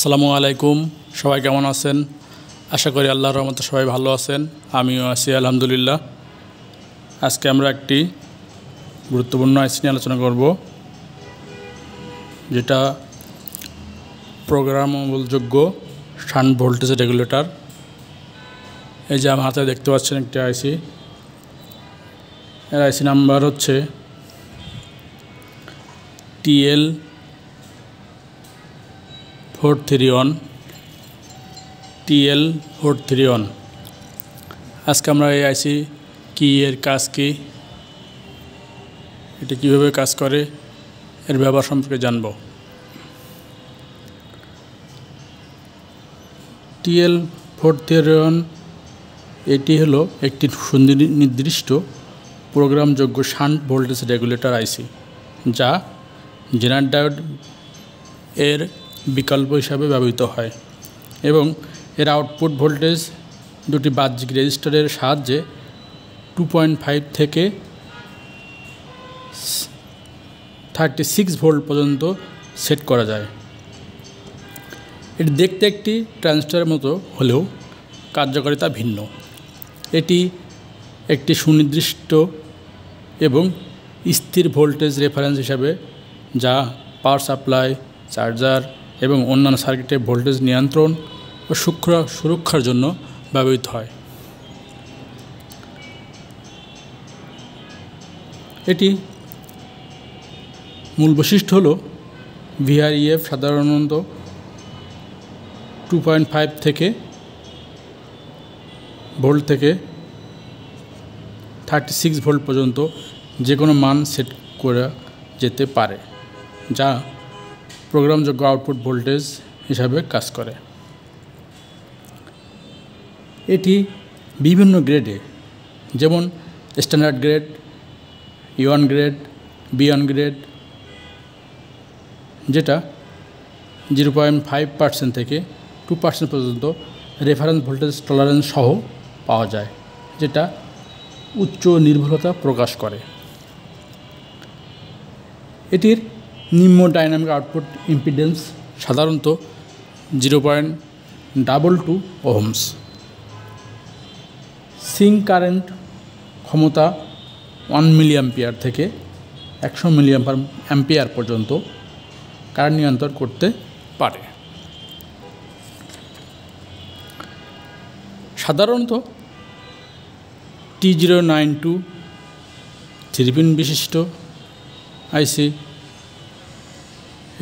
আসসালামু আলাইকুম। সবাই কেমন আছেন? আশা করি আল্লাহর রহমতে সবাই ভালো আছেন। আমিও আছি আলহামদুলিল্লাহ। আজকে আমরা একটি গুরুত্বপূর্ণ আইসি নিয়ে আলোচনা করব, যেটা প্রোগ্রামেবলযোগ্য শান্ট ভোল্টেজ রেগুলেটর। এই যে আমার হাতে দেখতে পাচ্ছেন একটি আইসি। এর আইসি নাম্বার হচ্ছে TL431। আজকে আমরা এই আইসি কি, এর কাজ কি, এটা কীভাবে কাজ করে, এর ব্যবহার সম্পর্কে জানব। TL431 এটি হলো একটি সুনির্দিষ্ট প্রোগ্রামযোগ্য শান্ট ভোল্টেজ রেগুলেটর আইসি, যা জেনারেল ডায়োড এর বিকল্প হিসাবে ব্যবহৃত হয় এবং এর আউটপুট ভোল্টেজ দুটি বাহ্যিক রেজিস্টারের সাহায্যে 2.5 থেকে 36 ভোল্ট পর্যন্ত সেট করা যায়। এটি দেখতে একটি ট্রানজিস্টরের মতো হলেও কার্যকারিতা ভিন্ন। এটি একটি সুনির্দিষ্ট এবং স্থির ভোল্টেজ রেফারেন্স হিসাবে, যা পাওয়ার সাপ্লাই, চার্জার এবং অন্যান্য সার্কিটের ভোল্টেজ নিয়ন্ত্রণ ও সুরক্ষার জন্য ব্যবহৃত হয়। এটি মূল বৈশিষ্ট্য হল VREF সাধারণত 2.5 থেকে ভোল্ট থেকে 36 ভোল্ট পর্যন্ত যে কোনো মান সেট করা যেতে পারে, যা প্রোগ্রামযোগ্য আউটপুট ভোল্টেজ হিসাবে কাজ করে। এটি বিভিন্ন গ্রেডে, যেমন standard grade, E1 grade, B1 grade, যেটা 0.5% থেকে 2% পর্যন্ত রেফারেন্স ভোল্টেজ টলারেন্স সহ পাওয়া যায়, যেটা উচ্চ নির্ভুলতা প্রকাশ করে। এটির নিম্ন ডাইনামিক আউটপুট ইম্পিডেন্স সাধারণত 0.22 ওহমস। সিঙ্ক কারেন্ট ক্ষমতা 1 মিলিঅ্যাম্পিয়ার থেকে 100 মিলিঅ্যাম্পিয়ার পর্যন্ত কারেন্ট নিয়ন্ত্রণ করতে পারে। সাধারণত T092 3 পিন বিশিষ্ট আইসি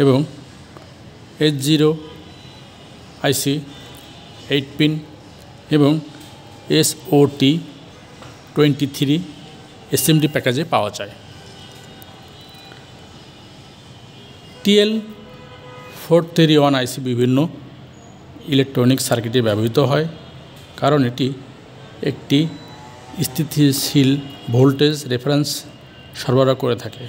এবং H0 আইসি 8 পিন এবং SOT23 SMD প্যাকেজে পাওয়া যায়। TL431 আইসি বিভিন্ন ইলেকট্রনিক সার্কিটে ব্যবহৃত হয়, কারণ এটি একটি স্থিতিশীল ভোল্টেজ রেফারেন্স সরবরাহ করে থাকে।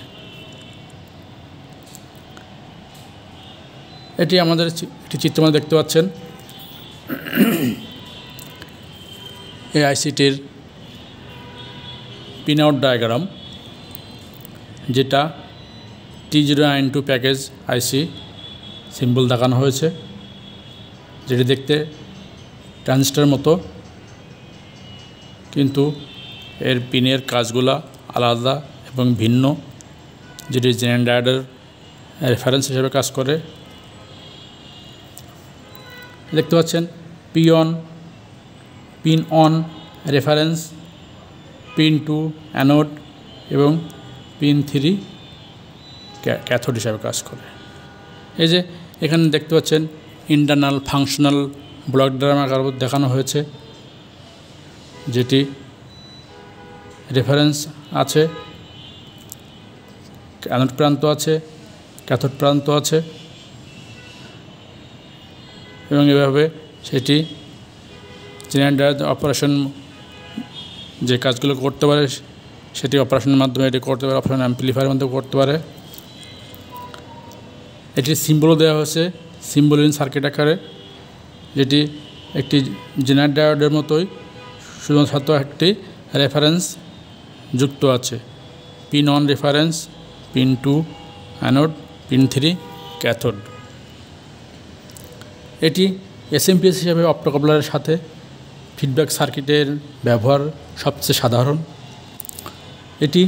এটি আমাদের একটি চিত্র দেখতে পাচ্ছেন। এই আইসিটির পিন আউট ডায়াগ্রাম, যেটা T092 প্যাকেজ আইসি সিম্বল দেখানো হয়েছে, যেটি দেখতে ট্রানজিস্টরের মতো, কিন্তু এর পিনের কাজগুলা আলাদা এবং ভিন্ন, যেটি জেনারেল ডায়োডের রেফারেন্স হিসেবে কাজ করে। দেখতে পাচ্ছেন pin on reference, pin 2 anode এবং পিন 3 ক্যাথোড হিসাবে কাজ করে। এই যে এখানে দেখতে পাচ্ছেন ইন্টারনাল ফাংশনাল ব্লক ডায়াগ্রাম আকার দেখানো হয়েছে, যেটি রেফারেন্স আছে, অ্যানোড প্রান্ত আছে, ক্যাথোড প্রান্ত আছে এবং এভাবে সেটি জেনারেল ডায়োড অপারেশন যে কাজগুলো করতে পারে, সেটি অপারেশনের মাধ্যমে এটি করতে পারে, অপারেশন অ্যাম্পলিফায়ারের মাধ্যমে করতে পারে। এটির সিম্বলও দেওয়া হয়েছে সিম্বলিন সার্কিট আকারে, যেটি একটি জেনারেল ডায়োডের মতোই, শুধুমাত্র একটি রেফারেন্স যুক্ত আছে। Pin on reference, pin 2 anode, pin 3 cathode. এটি এসএমপিএস হিসাবে অপ্টোকাপলারের সাথে ফিডব্যাক সার্কিটের ব্যবহার সবচেয়ে সাধারণ। এটি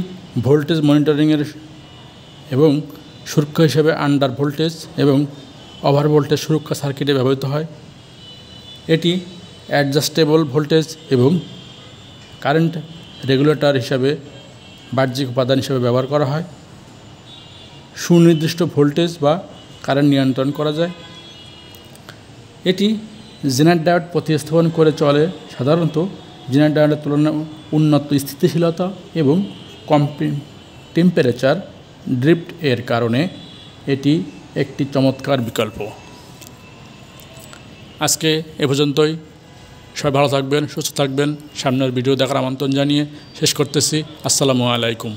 ভোল্টেজ মনিটরিংয়ের এবং সুরক্ষা হিসেবে আন্ডার ভোল্টেজ এবং ওভার ভোল্টেজ সুরক্ষা সার্কিটে ব্যবহৃত হয়। এটি অ্যাডজাস্টেবল ভোল্টেজ এবং কারেন্ট রেগুলেটর হিসাবে বাহ্যিক উপাদান হিসেবে ব্যবহার করা হয়। সুনির্দিষ্ট ভোল্টেজ বা কারেন্ট নিয়ন্ত্রণ করা যায়। এটি জেনার ডায়োড প্রতিস্থাপন করে চলে। সাধারণত জেনার ডায়োডের তুলনায় উন্নত স্থিতিশীলতা এবং কম টেম্পারেচার ড্রিফট এর কারণে এটি একটি চমৎকার বিকল্প। আজকে এ পর্যন্তই। সবাই ভালো থাকবেন, সুস্থ থাকবেন। সামনের ভিডিও দেখার আমন্ত্রণ জানিয়ে শেষ করতেছি। আসসালামু আলাইকুম।